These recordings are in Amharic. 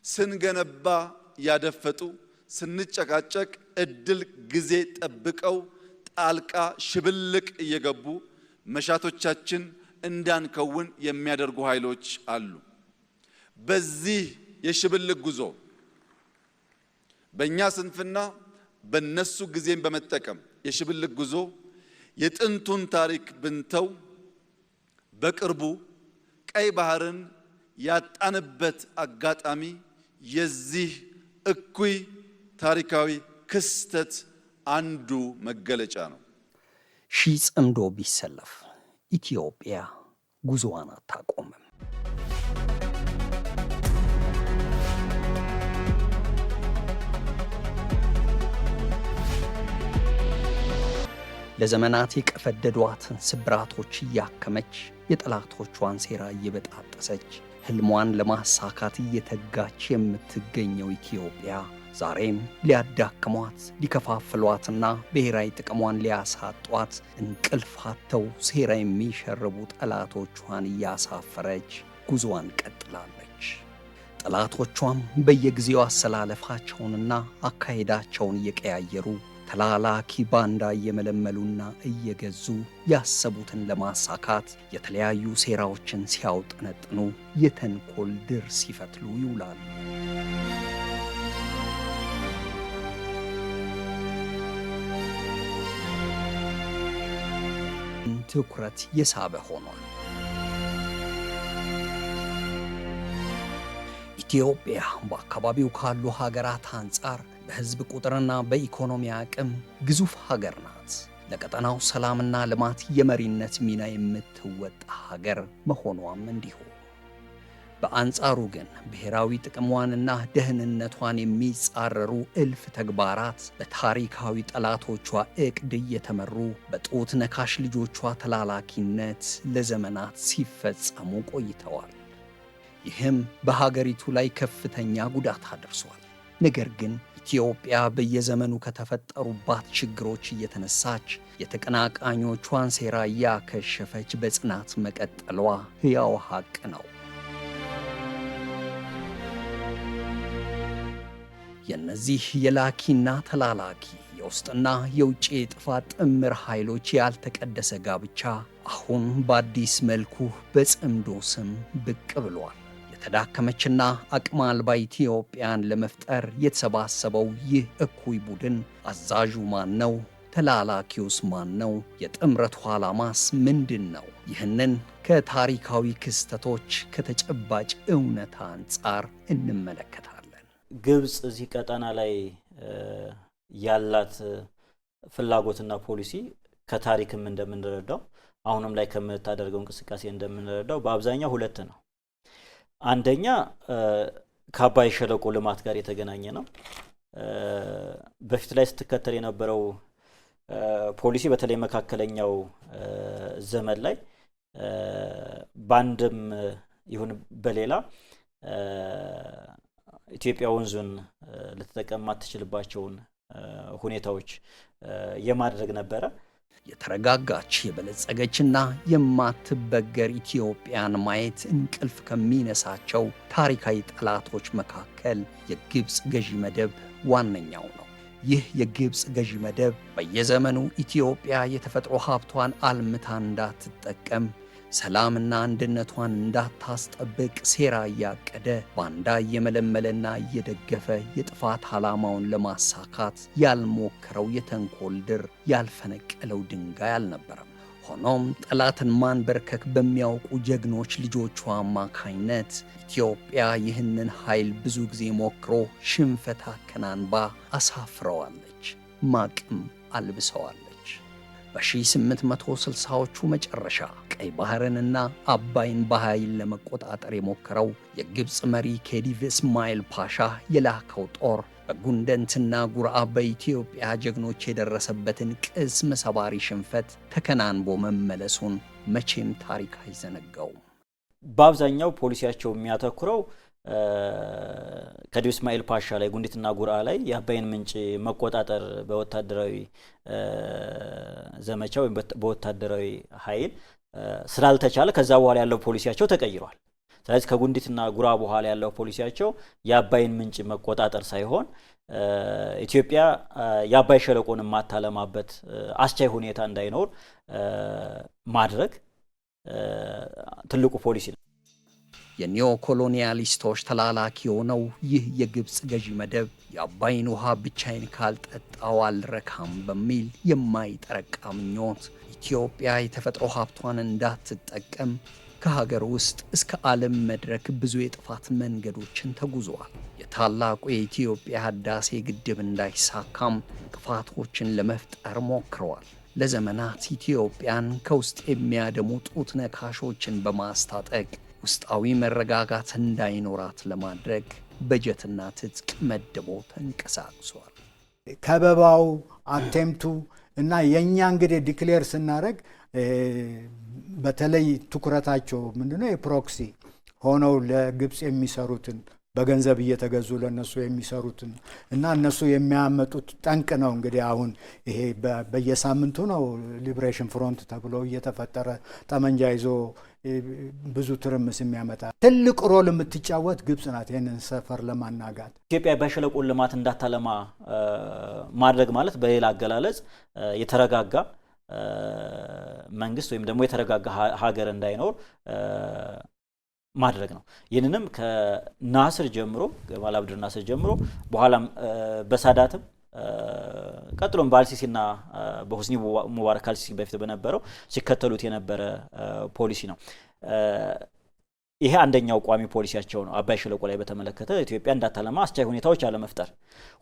ስንገነባ ያደፈጡ ስንጨቃጨቅ እድል ጊዜ ጠብቀው ጣልቃ ሽብልቅ እየገቡ መሻቶቻችን እንዳንከውን የሚያደርጉ ኃይሎች አሉ። በዚህ የሽብልቅ ጉዞ በእኛ ስንፍና በነሱ ጊዜን በመጠቀም የሽብልቅ ጉዞ የጥንቱን ታሪክ ብንተው በቅርቡ ቀይ ባህርን ያጣንበት አጋጣሚ የዚህ እኩይ ታሪካዊ ክስተት አንዱ መገለጫ ነው። ሺህ ጽምዶ ቢሰለፍ ኢትዮጵያ ጉዞዋን አታቆምም። ለዘመናት የቀፈደዷትን ስብራቶች እያከመች የጠላቶቿን ሴራ እየበጣጠሰች ህልሟን ለማሳካት እየተጋች የምትገኘው ኢትዮጵያ ዛሬም ሊያዳክሟት ሊከፋፍሏትና ብሔራዊ ጥቅሟን ሊያሳጧት እንቅልፍ አጥተው ሴራ የሚሸርቡ ጠላቶቿን እያሳፈረች ጉዞዋን ቀጥላለች። ጠላቶቿም በየጊዜው አሰላለፋቸውንና አካሄዳቸውን እየቀያየሩ ተላላኪ ባንዳ እየመለመሉና እየገዙ ያሰቡትን ለማሳካት የተለያዩ ሴራዎችን ሲያውጠነጥኑ የተንኮል ድር ሲፈትሉ ይውላሉ። ትኩረት የሳበ ሆኗል። ኢትዮጵያ በአካባቢው ካሉ ሀገራት አንጻር በህዝብ ቁጥርና በኢኮኖሚ አቅም ግዙፍ ሀገር ናት። ለቀጠናው ሰላምና ልማት የመሪነት ሚና የምትወጣ ሀገር መሆኗም እንዲሁ። በአንጻሩ ግን ብሔራዊ ጥቅሟንና ደህንነቷን የሚጻረሩ እልፍ ተግባራት በታሪካዊ ጠላቶቿ ዕቅድ እየተመሩ በጡት ነካሽ ልጆቿ ተላላኪነት ለዘመናት ሲፈጸሙ ቆይተዋል። ይህም በሀገሪቱ ላይ ከፍተኛ ጉዳት አድርሷል። ነገር ግን ኢትዮጵያ በየዘመኑ ከተፈጠሩባት ችግሮች እየተነሳች የተቀናቃኞቿን ሴራ እያከሸፈች በጽናት መቀጠሏ ሕያው ሐቅ ነው። የነዚህ የላኪና ተላላኪ የውስጥና የውጭ የጥፋት ጥምር ኃይሎች ያልተቀደሰ ጋብቻ አሁን በአዲስ መልኩ በጽምዶ ስም ብቅ ብሏል። የተዳከመችና አቅም አልባ ኢትዮጵያን ለመፍጠር የተሰባሰበው ይህ እኩይ ቡድን አዛዡ ማን ነው? ተላላኪውስ ማን ነው? የጥምረቱ ዓላማስ ምንድን ነው? ይህንን ከታሪካዊ ክስተቶች ከተጨባጭ እውነታ አንጻር እንመለከታለን። ግብጽ እዚህ ቀጠና ላይ ያላት ፍላጎትና ፖሊሲ ከታሪክም እንደምንረዳው አሁንም ላይ ከምታደርገው እንቅስቃሴ እንደምንረዳው በአብዛኛው ሁለት ነው። አንደኛ ከአባይ ሸለቆ ልማት ጋር የተገናኘ ነው። በፊት ላይ ስትከተል የነበረው ፖሊሲ በተለይ መካከለኛው ዘመን ላይ ባንድም ይሁን በሌላ ኢትዮጵያ ወንዙን ልትጠቀም ማትችልባቸውን ሁኔታዎች የማድረግ ነበረ። የተረጋጋች የበለጸገችና የማትበገር ኢትዮጵያን ማየት እንቅልፍ ከሚነሳቸው ታሪካዊ ጠላቶች መካከል የግብጽ ገዢ መደብ ዋነኛው ነው። ይህ የግብጽ ገዢ መደብ በየዘመኑ ኢትዮጵያ የተፈጥሮ ሀብቷን አልምታ እንዳትጠቀም፣ ሰላምና አንድነቷን እንዳታስጠብቅ ሴራ እያቀደ ባንዳ እየመለመለና እየደገፈ የጥፋት ዓላማውን ለማሳካት ያልሞከረው የተንኮል ድር ያልፈነቀለው ድንጋይ አልነበረም። ሆኖም ጠላትን ማንበርከክ በሚያውቁ ጀግኖች ልጆቿ አማካይነት ኢትዮጵያ ይህንን ኃይል ብዙ ጊዜ ሞክሮ ሽንፈት አከናንባ አሳፍረዋለች፣ ማቅም አልብሰዋለች። በ1860ዎቹ መጨረሻ ቀይ ባህርንና አባይን በኃይል ለመቆጣጠር የሞከረው የግብፅ መሪ ኬዲቭ እስማኤል ፓሻ የላከው ጦር በጉንደንትና ጉርአ በኢትዮጵያ ጀግኖች የደረሰበትን ቅስም ሰባሪ ሽንፈት ተከናንቦ መመለሱን መቼም ታሪክ አይዘነጋውም። በአብዛኛው ፖሊሲያቸው የሚያተኩረው ከዲቭ እስማኤል ፓሻ ላይ ጉንዲትና ጉርአ ላይ የአባይን ምንጭ መቆጣጠር በወታደራዊ ዘመቻ ወይም በወታደራዊ ኃይል ስላልተቻለ ከዛ በኋላ ያለው ፖሊሲያቸው ተቀይሯል። ስለዚህ ከጉንዲትና ጉራ በኋላ ያለው ፖሊሲያቸው የአባይን ምንጭ መቆጣጠር ሳይሆን ኢትዮጵያ የአባይ ሸለቆን ማታለማበት አስቻይ ሁኔታ እንዳይኖር ማድረግ ትልቁ ፖሊሲ ነው። የኒዮ ኮሎኒያሊስቶች ተላላኪ የሆነው ይህ የግብፅ ገዢ መደብ የአባይን ውሃ ብቻዬን ካልጠጣው አልረካም በሚል የማይጠረቃ ምኞት ኢትዮጵያ የተፈጥሮ ሀብቷን እንዳትጠቀም ከሀገር ውስጥ እስከ ዓለም መድረክ ብዙ የጥፋት መንገዶችን ተጉዟል። የታላቁ የኢትዮጵያ ህዳሴ ግድብ እንዳይሳካም እንቅፋቶችን ለመፍጠር ሞክረዋል። ለዘመናት ኢትዮጵያን ከውስጥ የሚያደሙ ጡት ነካሾችን በማስታጠቅ ውስጣዊ መረጋጋት እንዳይኖራት ለማድረግ በጀትና ትጥቅ መድቦ ተንቀሳቅሷል። ከበባው አቴምቱ እና የኛ እንግዲህ ዲክሌር ስናደርግ በተለይ ትኩረታቸው ምንድነው የፕሮክሲ ሆነው ለግብፅ የሚሰሩትን በገንዘብ እየተገዙ ለነሱ የሚሰሩትን እና እነሱ የሚያመጡት ጠንቅ ነው። እንግዲህ አሁን ይሄ በየሳምንቱ ነው ሊብሬሽን ፍሮንት ተብሎ እየተፈጠረ ጠመንጃ ይዞ ብዙ ትርምስ የሚያመጣ ትልቅ ሮል የምትጫወት ግብፅ ናት። ይህንን ሰፈር ለማናጋት ኢትዮጵያ በሸለቆን ልማት እንዳታለማ ማድረግ ማለት በሌላ አገላለጽ የተረጋጋ መንግስት ወይም ደግሞ የተረጋጋ ሀገር እንዳይኖር ማድረግ ነው። ይህንንም ከናስር ጀምሮ ገማል አብድር ናስር ጀምሮ በኋላም በሳዳትም ቀጥሎም በአልሲሲና በሁስኒ ሙባረክ አልሲሲ በፊት በነበረው ሲከተሉት የነበረ ፖሊሲ ነው። ይሄ አንደኛው ቋሚ ፖሊሲያቸው ነው። አባይ ሸለቆ ላይ በተመለከተ ኢትዮጵያ እንዳታለማ አስቻይ ሁኔታዎች አለመፍጠር።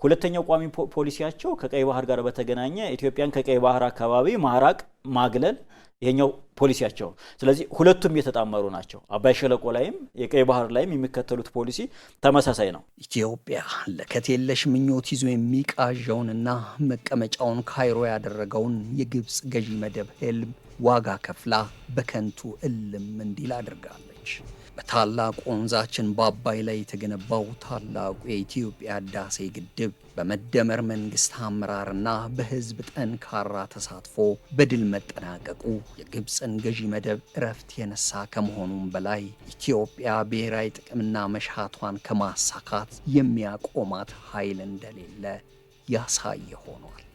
ሁለተኛው ቋሚ ፖሊሲያቸው ከቀይ ባህር ጋር በተገናኘ ኢትዮጵያን ከቀይ ባህር አካባቢ ማራቅ ማግለል ይሄኛው ፖሊሲያቸው። ስለዚህ ሁለቱም የተጣመሩ ናቸው። አባይ ሸለቆ ላይም የቀይ ባህር ላይም የሚከተሉት ፖሊሲ ተመሳሳይ ነው። ኢትዮጵያ ለከት የለሽ ምኞት ይዞ የሚቃዣውንና መቀመጫውን ካይሮ ያደረገውን የግብፅ ገዢ መደብ ህልም ዋጋ ከፍላ በከንቱ እልም እንዲል አድርጋለች። በታላቁ ወንዛችን በአባይ ላይ የተገነባው ታላቁ የኢትዮጵያ ህዳሴ ግድብ በመደመር መንግስት አመራርና በህዝብ ጠንካራ ተሳትፎ በድል መጠናቀቁ የግብፅን ገዢ መደብ እረፍት የነሳ ከመሆኑም በላይ ኢትዮጵያ ብሔራዊ ጥቅምና መሻቷን ከማሳካት የሚያቆማት ኃይል እንደሌለ ያሳየ ሆኗል።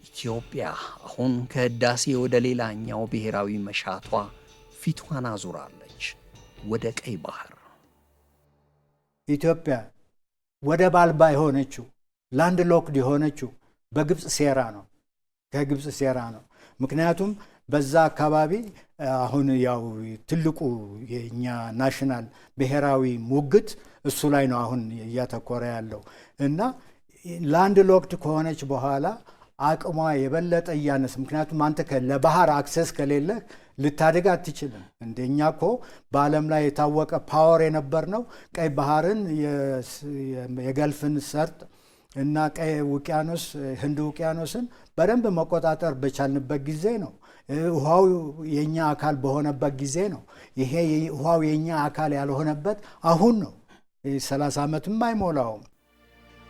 ኢትዮጵያ አሁን ከህዳሴ ወደ ሌላኛው ብሔራዊ መሻቷ ፊቷን አዙራለች፣ ወደ ቀይ ባህር። ኢትዮጵያ ወደብ አልባ የሆነችው ላንድ ሎክድ የሆነችው በግብፅ ሴራ ነው፣ ከግብፅ ሴራ ነው። ምክንያቱም በዛ አካባቢ አሁን ያው ትልቁ የኛ ናሽናል ብሔራዊ ሙግት እሱ ላይ ነው አሁን እያተኮረ ያለው እና ላንድ ሎክድ ከሆነች በኋላ አቅሟ የበለጠ እያነስ። ምክንያቱም አንተ ለባህር አክሰስ ከሌለ ልታደግ አትችልም። እንደኛ እኮ በዓለም ላይ የታወቀ ፓወር የነበር ነው ቀይ ባህርን የገልፍን ሰርጥ እና ቀይ ውቅያኖስ ህንድ ውቅያኖስን በደንብ መቆጣጠር በቻልንበት ጊዜ ነው። ውሃው የኛ አካል በሆነበት ጊዜ ነው። ይሄ ውሃው የኛ አካል ያልሆነበት አሁን ነው። 30 ዓመትም አይሞላውም።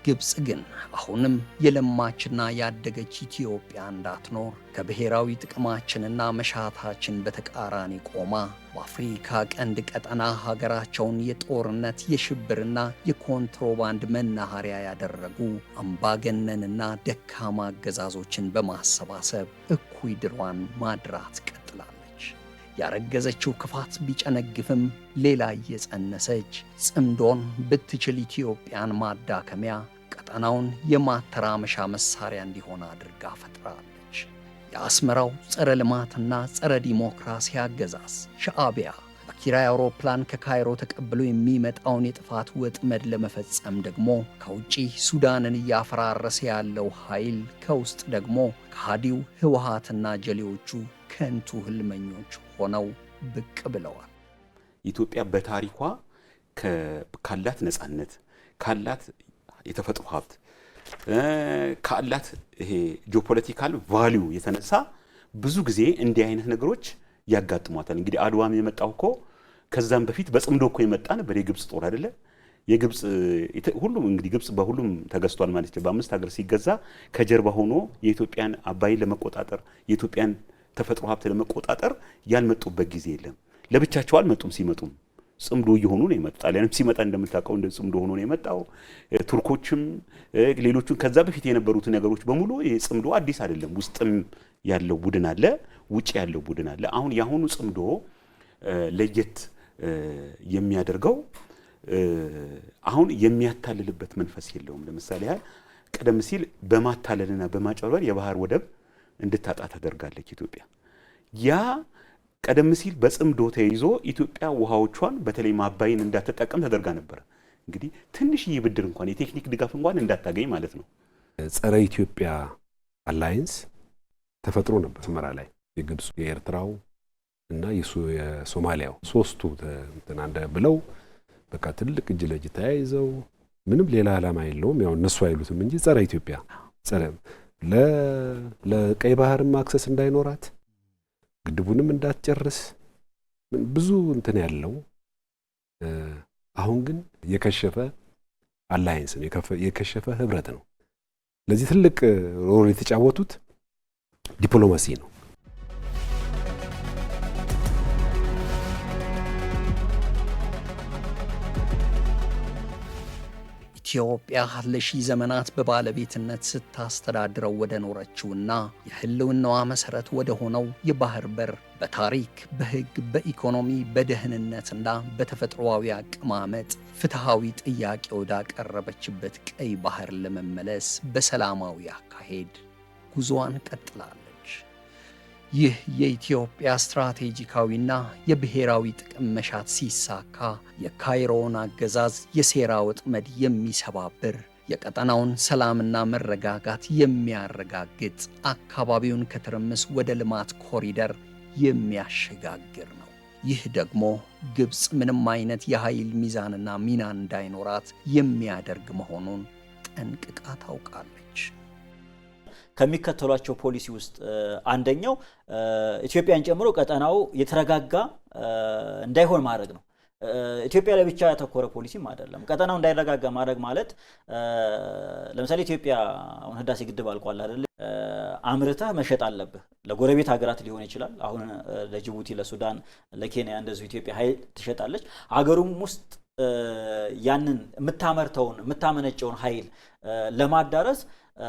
ግብፅ ግን አሁንም የለማችና ያደገች ኢትዮጵያ እንዳትኖር ከብሔራዊ ጥቅማችንና መሻታችን በተቃራኒ ቆማ በአፍሪካ ቀንድ ቀጠና ሀገራቸውን የጦርነት የሽብርና የኮንትሮባንድ መናኸሪያ ያደረጉ አምባገነንና ደካማ አገዛዞችን በማሰባሰብ እኩይ ድሯን ማድራት ቀጥላለች። ያረገዘችው ክፋት ቢጨነግፍም ሌላ እየጸነሰች ጽምዶን ብትችል ኢትዮጵያን ማዳከሚያ ቀጠናውን የማተራመሻ መሳሪያ እንዲሆን አድርጋ ፈጥራለች። የአስመራው ጸረ ልማትና ጸረ ዲሞክራሲ አገዛዝ ሻዕቢያ በኪራይ አውሮፕላን ከካይሮ ተቀብሎ የሚመጣውን የጥፋት ወጥመድ ለመፈጸም ደግሞ ከውጪ ሱዳንን እያፈራረሰ ያለው ኃይል፣ ከውስጥ ደግሞ ከሃዲው ህወሓትና ጀሌዎቹ ከንቱ ህልመኞች ሆነው ብቅ ብለዋል። ኢትዮጵያ በታሪኳ ካላት ነጻነት ካላት የተፈጥሮ ሀብት ካላት ይሄ ጂኦፖለቲካል ቫልዩ የተነሳ ብዙ ጊዜ እንዲህ አይነት ነገሮች ያጋጥሟታል። እንግዲህ አድዋም የመጣው እኮ ከዛም በፊት በጽምዶ እኮ የመጣ ነበር የግብፅ ጦር አይደለ? የግብፅ ሁሉም እንግዲህ ግብፅ በሁሉም ተገዝቷል ማለት ነው። በአምስት ሀገር ሲገዛ ከጀርባ ሆኖ የኢትዮጵያን አባይን ለመቆጣጠር የኢትዮጵያን ተፈጥሮ ሀብት ለመቆጣጠር ያልመጡበት ጊዜ የለም። ለብቻቸው አልመጡም። ሲመጡም ጽምዶ እየሆኑ ነው የመጣው። ጣሊያንም ሲመጣ እንደምታውቀው እንደ ጽምዶ ሆኖ ነው የመጣው። ቱርኮችም ሌሎቹን ከዛ በፊት የነበሩት ነገሮች በሙሉ ይሄ ጽምዶ አዲስ አይደለም። ውስጥም ያለው ቡድን አለ፣ ውጭ ያለው ቡድን አለ። አሁን ያሁኑ ጽምዶ ለየት የሚያደርገው አሁን የሚያታልልበት መንፈስ የለውም። ለምሳሌ ቀደም ሲል በማታለልና በማጨበርበር የባህር ወደብ እንድታጣ ተደርጋለች ኢትዮጵያ። ያ ቀደም ሲል በጽምዶ ተይዞ ኢትዮጵያ ውሃዎቿን በተለይ አባይን እንዳትጠቀም ተደርጋ ነበር። እንግዲህ ትንሽዬ ብድር እንኳን የቴክኒክ ድጋፍ እንኳን እንዳታገኝ ማለት ነው። ጸረ ኢትዮጵያ አላይንስ ተፈጥሮ ነበር አስመራ ላይ የግብፁ የኤርትራው እና የሶማሊያው ሶስቱ እንደ ብለው በቃ ትልቅ እጅ ለእጅ ተያይዘው ምንም ሌላ ዓላማ የለውም። ያው እነሱ አይሉትም እንጂ ጸረ ኢትዮጵያ ጸረ ለቀይ ባህርም አክሰስ እንዳይኖራት ግድቡንም እንዳትጨርስ ብዙ እንትን ያለው አሁን ግን የከሸፈ አላይንስ ነው፣ የከሸፈ ህብረት ነው። ለዚህ ትልቅ ሮል የተጫወቱት ዲፕሎማሲ ነው። ኢትዮጵያ ለሺህ ዘመናት በባለቤትነት ስታስተዳድረው ወደ ኖረችውና የህልውናዋ መሰረት ወደ ሆነው የባህር በር በታሪክ፣ በህግ፣ በኢኮኖሚ፣ በደህንነትና በተፈጥሮአዊ አቀማመጥ ፍትሃዊ ጥያቄ ወዳቀረበችበት ቀይ ባህር ለመመለስ በሰላማዊ አካሄድ ጉዞዋን ቀጥላለች። ይህ የኢትዮጵያ ስትራቴጂካዊና የብሔራዊ ጥቅም መሻት ሲሳካ የካይሮውን አገዛዝ የሴራ ወጥመድ የሚሰባብር የቀጠናውን ሰላምና መረጋጋት የሚያረጋግጥ አካባቢውን ከትርምስ ወደ ልማት ኮሪደር የሚያሸጋግር ነው። ይህ ደግሞ ግብፅ ምንም አይነት የኃይል ሚዛንና ሚና እንዳይኖራት የሚያደርግ መሆኑን ጠንቅቃ ታውቃለች። ከሚከተሏቸው ፖሊሲ ውስጥ አንደኛው ኢትዮጵያን ጨምሮ ቀጠናው የተረጋጋ እንዳይሆን ማድረግ ነው። ኢትዮጵያ ላይ ብቻ ያተኮረ ፖሊሲም አይደለም። ቀጠናው እንዳይረጋጋ ማድረግ ማለት ለምሳሌ ኢትዮጵያ አሁን ህዳሴ ግድብ አልቋል አይደል? አምርተህ መሸጥ አለብህ። ለጎረቤት ሀገራት ሊሆን ይችላል። አሁን ለጅቡቲ፣ ለሱዳን፣ ለኬንያ እንደዚሁ ኢትዮጵያ ኃይል ትሸጣለች። ሀገሩም ውስጥ ያንን የምታመነጨውን ኃይል ለማዳረስ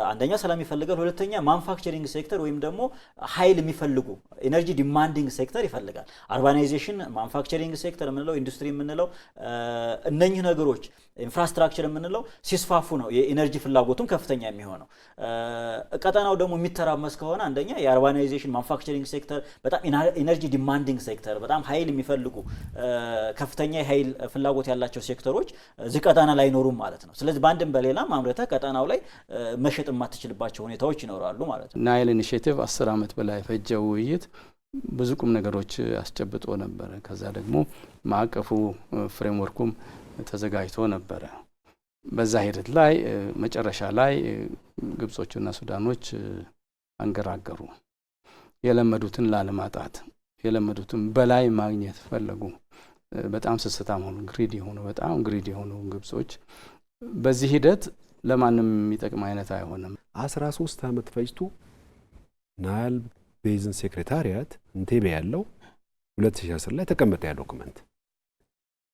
አንደኛ ሰላም ይፈልጋል፣ ሁለተኛ ማኑፋክቸሪንግ ሴክተር ወይም ደግሞ ኃይል የሚፈልጉ ኤነርጂ ዲማንዲንግ ሴክተር ይፈልጋል። አርባናይዜሽን፣ ማኑፋክቸሪንግ ሴክተር የምንለው ኢንዱስትሪ የምንለው እነኚህ ነገሮች ኢንፍራስትራክቸር የምንለው ሲስፋፉ ነው የኤነርጂ ፍላጎቱም ከፍተኛ የሚሆነው። ቀጠናው ደግሞ የሚተራመስ ከሆነ አንደኛ የአርባናይዜሽን ማኑፋክቸሪንግ ሴክተር በጣም ኤነርጂ ዲማንዲንግ ሴክተር በጣም ኃይል የሚፈልጉ ከፍተኛ የኃይል ፍላጎት ያላቸው ሴክተሮች እዚህ ቀጠና ላይ አይኖሩም ማለት ነው። ስለዚህ በአንድም በሌላም አምርተህ ቀጠናው ላይ መሸጥ የማትችልባቸው ሁኔታዎች ይኖራሉ ማለት ነው። ናይል ኢኒሼቲቭ 10 ዓመት በላይ ፈጀው ውይይት ብዙ ቁም ነገሮች አስጨብጦ ነበረ። ከዛ ደግሞ ማዕቀፉ ፍሬምወርኩም ተዘጋጅቶ ነበረ። በዛ ሂደት ላይ መጨረሻ ላይ ግብጾችና ሱዳኖች አንገራገሩ። የለመዱትን ላለማጣት የለመዱትን በላይ ማግኘት ፈለጉ። በጣም ስስታም ሆኑ፣ በጣም ግሪዲ የሆኑ ግብጾች። በዚህ ሂደት ለማንም የሚጠቅም አይነት አይሆንም። 13 ዓመት ፈጅቶ ናይል ቤዝን ሴክሬታሪያት እንቴቤ ያለው 2010 ላይ ተቀመጠ ያ ዶክመንት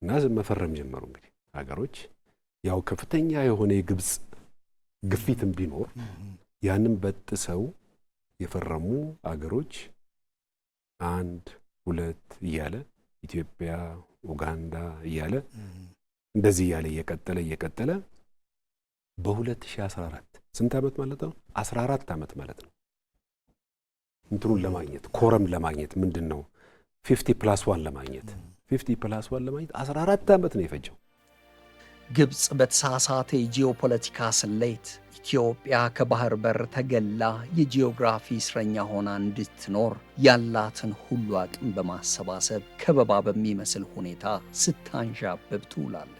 እና መፈረም ጀመሩ። እንግዲህ ሀገሮች ያው ከፍተኛ የሆነ የግብጽ ግፊትም ቢኖር ያንን በጥሰው የፈረሙ ሀገሮች 1 2 እያለ ኢትዮጵያ፣ ኡጋንዳ እያለ እንደዚህ እያለ እየቀጠለ በ2014 ስንት ዓመት ማለት ነው? 14 ዓመት ማለት ነው። እንትኑን ለማግኘት ኮረም ለማግኘት ምንድነው 50+1 ለማግኘት 50+1 ለማግኘት 14 ዓመት ነው የፈጀው። ግብፅ በተሳሳተ የጂኦፖለቲካ ስሌት ኢትዮጵያ ከባህር በር ተገላ የጂኦግራፊ እስረኛ ሆና እንድትኖር ያላትን ሁሉ አቅም በማሰባሰብ ከበባ በሚመስል ሁኔታ ስታንዣብብ ትውላለች።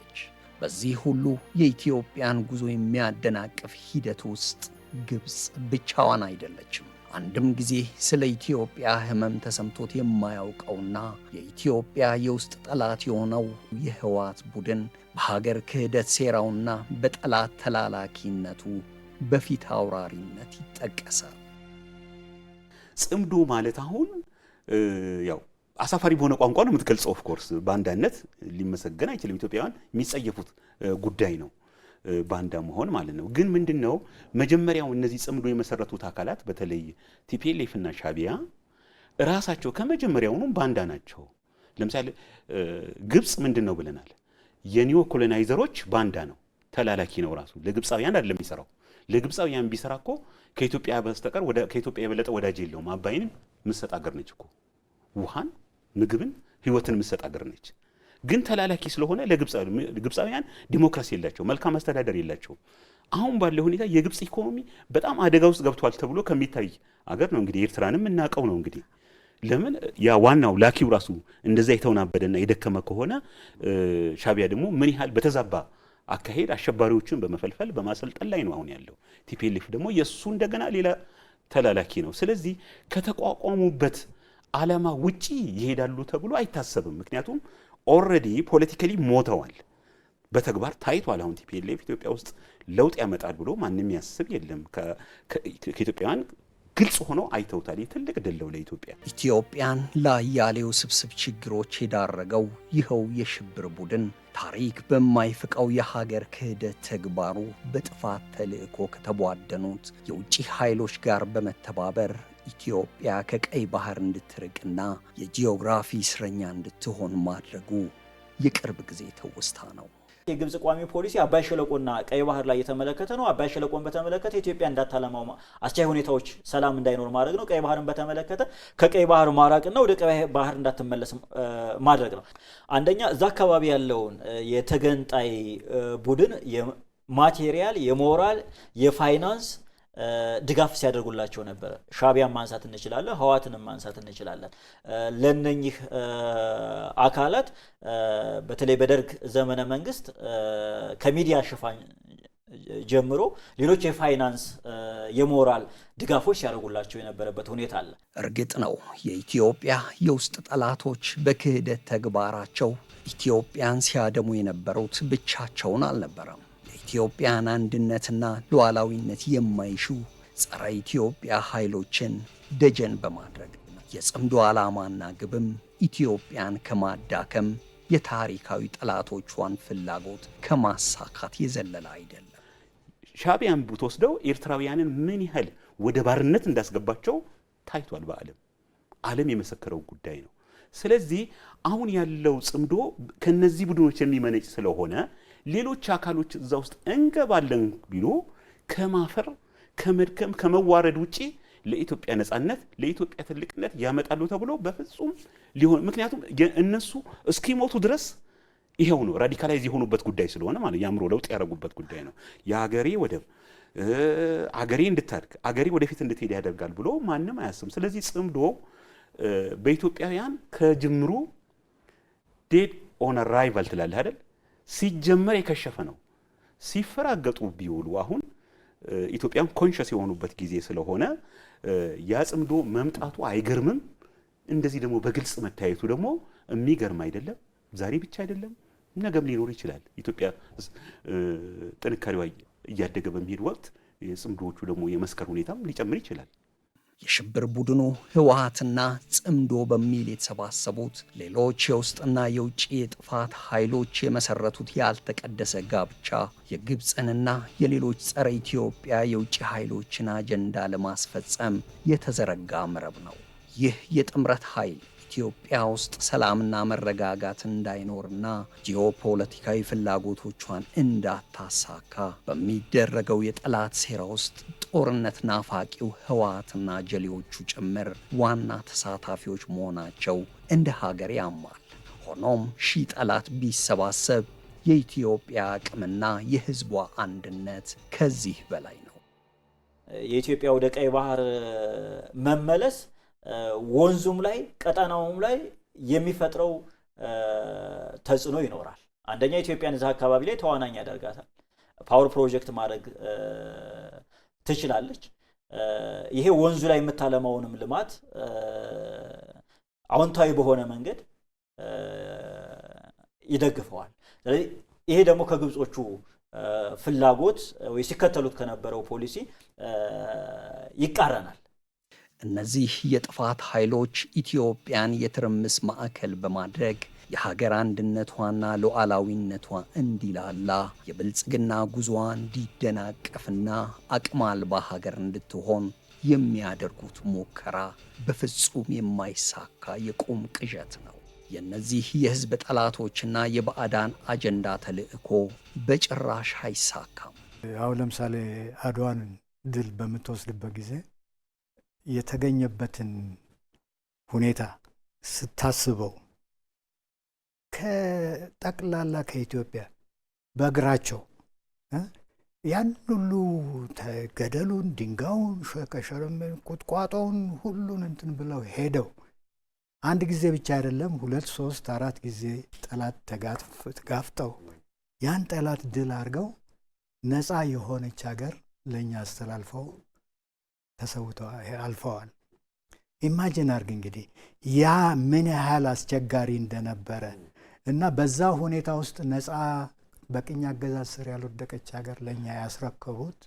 በዚህ ሁሉ የኢትዮጵያን ጉዞ የሚያደናቅፍ ሂደት ውስጥ ግብፅ ብቻዋን አይደለችም። አንድም ጊዜ ስለ ኢትዮጵያ ሕመም ተሰምቶት የማያውቀውና የኢትዮጵያ የውስጥ ጠላት የሆነው የህወሓት ቡድን በሀገር ክህደት ሴራውና በጠላት ተላላኪነቱ በፊት አውራሪነት ይጠቀሳል። ጽምዶ ማለት አሁን ያው አሳፋሪ በሆነ ቋንቋ ነው የምትገልጸው። ኦፍ ኮርስ ባንዳነት ሊመሰገን አይችልም። ኢትዮጵያውያን የሚጸየፉት ጉዳይ ነው ባንዳ መሆን ማለት ነው። ግን ምንድነው መጀመሪያው እነዚህ ጽምዶ የመሰረቱት አካላት በተለይ ቲፒኤልኤፍ እና ሻቢያ ራሳቸው ከመጀመሪያውኑ ባንዳ ናቸው። ለምሳሌ ግብጽ ምንድነው ብለናል? የኒዮ ኮሎናይዘሮች ባንዳ ነው፣ ተላላኪ ነው። ራሱ ለግብጻውያን አይደለም የሚሰራው። ለግብጻውያን ቢሰራ እኮ ከኢትዮጵያ በስተቀር ከኢትዮጵያ የበለጠ ወዳጅ የለውም። አባይን ምሰጥ አገር ነች እኮ፣ ውሃን፣ ምግብን፣ ህይወትን ምሰጥ አገር ነች። ግን ተላላኪ ስለሆነ ለግብጻውያን ዲሞክራሲ የላቸው፣ መልካም አስተዳደር የላቸው። አሁን ባለው ሁኔታ የግብጽ ኢኮኖሚ በጣም አደጋ ውስጥ ገብቷል ተብሎ ከሚታይ አገር ነው። እንግዲህ ኤርትራንም እናቀው ነው እንግዲህ ለምን ያ ዋናው ላኪው ራሱ እንደዛ የተውናበደና የደከመ ከሆነ ሻቢያ ደግሞ ምን ያህል በተዛባ አካሄድ አሸባሪዎችን በመፈልፈል በማሰልጠን ላይ ነው አሁን ያለው። ቲፒኤልኤፍ ደግሞ የሱ እንደገና ሌላ ተላላኪ ነው። ስለዚህ ከተቋቋሙበት ዓላማ ውጪ ይሄዳሉ ተብሎ አይታሰብም። ምክንያቱም ኦልሬዲ ፖለቲካሊ ሞተዋል፣ በተግባር ታይቷል። አሁን ቲፒኤልኤፍ ኢትዮጵያ ውስጥ ለውጥ ያመጣል ብሎ ማንም ያስብ የለም። ከኢትዮጵያውያን ግልጽ ሆኖ አይተውታል። ትልቅ ደለው ለኢትዮጵያ ኢትዮጵያን ለአያሌው ስብስብ ችግሮች የዳረገው ይኸው የሽብር ቡድን ታሪክ በማይፍቀው የሀገር ክህደት ተግባሩ በጥፋት ተልእኮ ከተቧደኑት የውጭ ኃይሎች ጋር በመተባበር ኢትዮጵያ ከቀይ ባህር እንድትርቅና የጂኦግራፊ እስረኛ እንድትሆን ማድረጉ የቅርብ ጊዜ ትውስታ ነው። የግብጽ ቋሚ ፖሊሲ አባይ ሸለቆና ቀይ ባህር ላይ የተመለከተ ነው። አባይ ሸለቆን በተመለከተ ኢትዮጵያ እንዳታለማው አስቻይ ሁኔታዎች ሰላም እንዳይኖር ማድረግ ነው። ቀይ ባህርን በተመለከተ ከቀይ ባህር ማራቅና ወደ ቀይ ባህር እንዳትመለስ ማድረግ ነው። አንደኛ እዛ አካባቢ ያለውን የተገንጣይ ቡድን የማቴሪያል፣ የሞራል፣ የፋይናንስ ድጋፍ ሲያደርጉላቸው ነበር። ሻቢያን ማንሳት እንችላለን፣ ህዋትንም ማንሳት እንችላለን። ለነኚህ አካላት በተለይ በደርግ ዘመነ መንግስት ከሚዲያ ሽፋን ጀምሮ ሌሎች የፋይናንስ የሞራል ድጋፎች ሲያደርጉላቸው የነበረበት ሁኔታ አለ። እርግጥ ነው የኢትዮጵያ የውስጥ ጠላቶች በክህደት ተግባራቸው ኢትዮጵያን ሲያደሙ የነበሩት ብቻቸውን አልነበረም። የኢትዮጵያን አንድነትና ሉዓላዊነት የማይሹ ጸረ ኢትዮጵያ ኃይሎችን ደጀን በማድረግ የጽምዶ ዓላማና ግብም ኢትዮጵያን ከማዳከም የታሪካዊ ጠላቶቿን ፍላጎት ከማሳካት የዘለለ አይደለም። ሻቢያን ብትወስደው ኤርትራውያንን ምን ያህል ወደ ባርነት እንዳስገባቸው ታይቷል። ዓለም የመሰከረው ጉዳይ ነው። ስለዚህ አሁን ያለው ጽምዶ ከነዚህ ቡድኖች የሚመነጭ ስለሆነ ሌሎች አካሎች እዛ ውስጥ እንገባለን ቢሉ ከማፈር ከመድከም ከመዋረድ ውጪ ለኢትዮጵያ ነጻነት ለኢትዮጵያ ትልቅነት ያመጣሉ ተብሎ በፍጹም ሊሆን ምክንያቱም እነሱ እስኪሞቱ ድረስ ይሄው ነው ራዲካላይዝ የሆኑበት ጉዳይ ስለሆነ ማለት ያምሮ ለውጥ ያደረጉበት ጉዳይ ነው። የሀገሬ ወደብ አገሬ እንድታድግ አገሬ ወደፊት እንድትሄድ ያደርጋል ብሎ ማንም አያስብም። ስለዚህ ጽምዶ በኢትዮጵያውያን ከጅምሩ ዴድ ኦን አራይቫል ትላለህ አይደል? ሲጀመር የከሸፈ ነው። ሲፈራገጡ ቢውሉ አሁን ኢትዮጵያን ኮንሸስ የሆኑበት ጊዜ ስለሆነ ያ ጽምዶ መምጣቱ አይገርምም። እንደዚህ ደግሞ በግልጽ መታየቱ ደግሞ የሚገርም አይደለም። ዛሬ ብቻ አይደለም፣ ነገም ሊኖር ይችላል። ኢትዮጵያ ጥንካሬዋ እያደገ በሚሄድ ወቅት የጽምዶቹ ደግሞ የመስከር ሁኔታም ሊጨምር ይችላል። የሽብር ቡድኑ ህወሓትና ጽምዶ በሚል የተሰባሰቡት ሌሎች የውስጥና የውጭ የጥፋት ኃይሎች የመሰረቱት ያልተቀደሰ ጋብቻ የግብፅንና የሌሎች ጸረ ኢትዮጵያ የውጭ ኃይሎችን አጀንዳ ለማስፈጸም የተዘረጋ መረብ ነው። ይህ የጥምረት ኃይል ኢትዮጵያ ውስጥ ሰላምና መረጋጋት እንዳይኖርና ጂኦፖለቲካዊ ፍላጎቶቿን እንዳታሳካ በሚደረገው የጠላት ሴራ ውስጥ ጦርነት ናፋቂው ህወሓትና ጀሌዎቹ ጭምር ዋና ተሳታፊዎች መሆናቸው እንደ ሀገር ያማል። ሆኖም ሺህ ጠላት ቢሰባሰብ የኢትዮጵያ አቅምና የህዝቧ አንድነት ከዚህ በላይ ነው። የኢትዮጵያ ወደ ቀይ ባህር መመለስ ወንዙም ላይ ቀጠናውም ላይ የሚፈጥረው ተጽዕኖ ይኖራል። አንደኛ ኢትዮጵያን እዛ አካባቢ ላይ ተዋናኝ ያደርጋታል። ፓወር ፕሮጀክት ማድረግ ትችላለች። ይሄ ወንዙ ላይ የምታለማውንም ልማት አዎንታዊ በሆነ መንገድ ይደግፈዋል። ስለዚህ ይሄ ደግሞ ከግብጾቹ ፍላጎት ወይ ሲከተሉት ከነበረው ፖሊሲ ይቃረናል። እነዚህ የጥፋት ኃይሎች ኢትዮጵያን የትርምስ ማዕከል በማድረግ የሀገር አንድነቷና ሉዓላዊነቷ እንዲላላ የብልጽግና ጉዞዋ እንዲደናቀፍና አቅም አልባ ሀገር እንድትሆን የሚያደርጉት ሙከራ በፍጹም የማይሳካ የቁም ቅዠት ነው። የእነዚህ የሕዝብ ጠላቶችና የባዕዳን አጀንዳ ተልእኮ በጭራሽ አይሳካም። አሁን ለምሳሌ አድዋን ድል በምትወስድበት ጊዜ የተገኘበትን ሁኔታ ስታስበው ከጠቅላላ ከኢትዮጵያ በእግራቸው ያን ሁሉ ገደሉን፣ ድንጋዩን፣ ሸቀሸረም ቁጥቋጦውን ሁሉን እንትን ብለው ሄደው አንድ ጊዜ ብቻ አይደለም 2 3 4 ጊዜ ጠላት ተጋፍጠው ያን ጠላት ድል አድርገው ነፃ የሆነች ሀገር ለእኛ አስተላልፈው ተሰውተው አልፈዋል። ኢማጂን አድርግ እንግዲህ ያ ምን ያህል አስቸጋሪ እንደነበረ እና በዛ ሁኔታ ውስጥ ነፃ በቅኝ አገዛዝ ስር ያልወደቀች ሀገር ለእኛ ያስረከቡት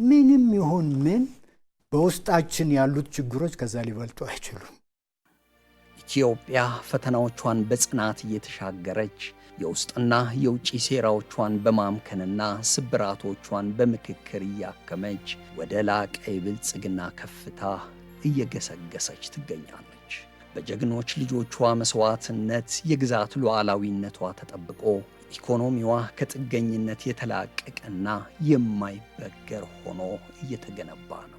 ምንም ይሁን ምን በውስጣችን ያሉት ችግሮች ከዛ ሊበልጡ አይችሉም። ኢትዮጵያ ፈተናዎቿን በጽናት እየተሻገረች የውስጥና የውጭ ሴራዎቿን በማምከንና ስብራቶቿን በምክክር እያከመች ወደ ላቀ የብልጽግና ከፍታ እየገሰገሰች ትገኛለች። በጀግኖች ልጆቿ መስዋዕትነት የግዛት ሉዓላዊነቷ ተጠብቆ ኢኮኖሚዋ ከጥገኝነት የተላቀቀና የማይበገር ሆኖ እየተገነባ ነው።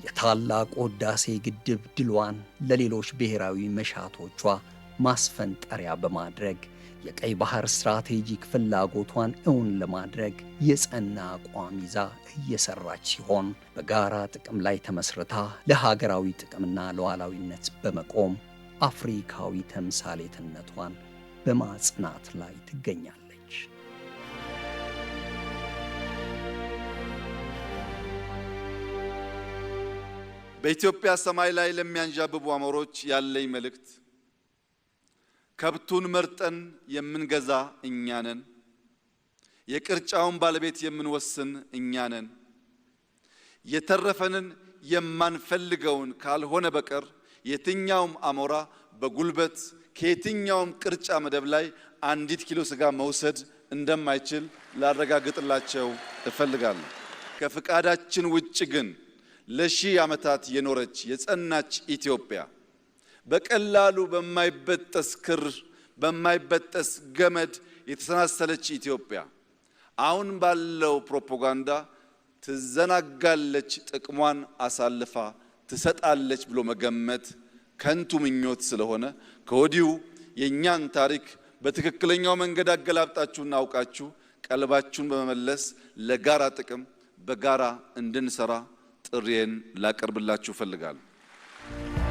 የታላቁ ሕዳሴ ግድብ ድሏን ለሌሎች ብሔራዊ መሻቶቿ ማስፈንጠሪያ በማድረግ የቀይ ባህር ስትራቴጂክ ፍላጎቷን እውን ለማድረግ የጸና አቋም ይዛ እየሰራች ሲሆን በጋራ ጥቅም ላይ ተመስርታ ለሀገራዊ ጥቅምና ሉዓላዊነት በመቆም አፍሪካዊ ተምሳሌትነቷን በማጽናት ላይ ትገኛለች። በኢትዮጵያ ሰማይ ላይ ለሚያንዣብቡ አሞሮች ያለኝ መልእክት ከብቱን መርጠን የምንገዛ እኛ ነን። የቅርጫውን ባለቤት የምንወስን እኛ ነን። የተረፈንን የማንፈልገውን ካልሆነ በቀር የትኛውም አሞራ በጉልበት ከየትኛውም ቅርጫ መደብ ላይ 1 ኪሎ ስጋ መውሰድ እንደማይችል ላረጋግጥላቸው እፈልጋለሁ። ከፍቃዳችን ውጭ ግን ለሺህ ዓመታት የኖረች የጸናች ኢትዮጵያ በቀላሉ በማይበጠስ ክር በማይበጠስ ገመድ የተሰናሰለች ኢትዮጵያ አሁን ባለው ፕሮፓጋንዳ ትዘናጋለች፣ ጥቅሟን አሳልፋ ትሰጣለች ብሎ መገመት ከንቱ ምኞት ስለሆነ ከወዲሁ የእኛን ታሪክ በትክክለኛው መንገድ አገላብጣችሁና አውቃችሁ ቀልባችሁን በመመለስ ለጋራ ጥቅም በጋራ እንድንሰራ ጥሪዬን ላቀርብላችሁ እፈልጋለሁ።